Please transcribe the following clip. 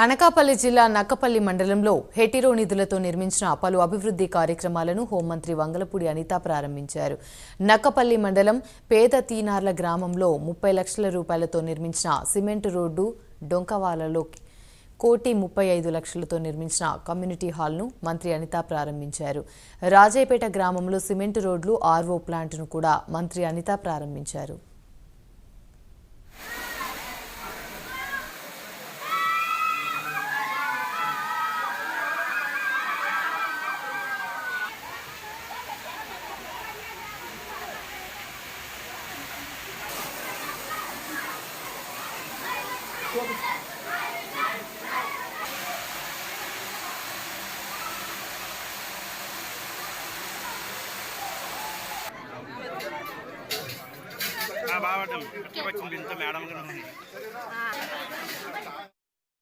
అనకాపల్లి జిల్లా నక్కపల్లి మండలంలో హెటిరో నిధులతో నిర్మించిన పలు అభివృద్ధి కార్యక్రమాలను హోంమంత్రి వంగలపూడి అనిత ప్రారంభించారు. నక్కపల్లి మండలం పేద తీనార్ల గ్రామంలో 30 లక్షల రూపాయలతో నిర్మించిన సిమెంట్ రోడ్డు, డొంకవాలలో 1,35 లక్షలతో నిర్మించిన కమ్యూనిటీ హాల్ను మంత్రి అనిత ప్రారంభించారు. రాజేపేట గ్రామంలో సిమెంట్ రోడ్లు, ఆర్వో ప్లాంట్ను కూడా మంత్రి అనిత ప్రారంభించారు. బాగా వచ్చింది మేడం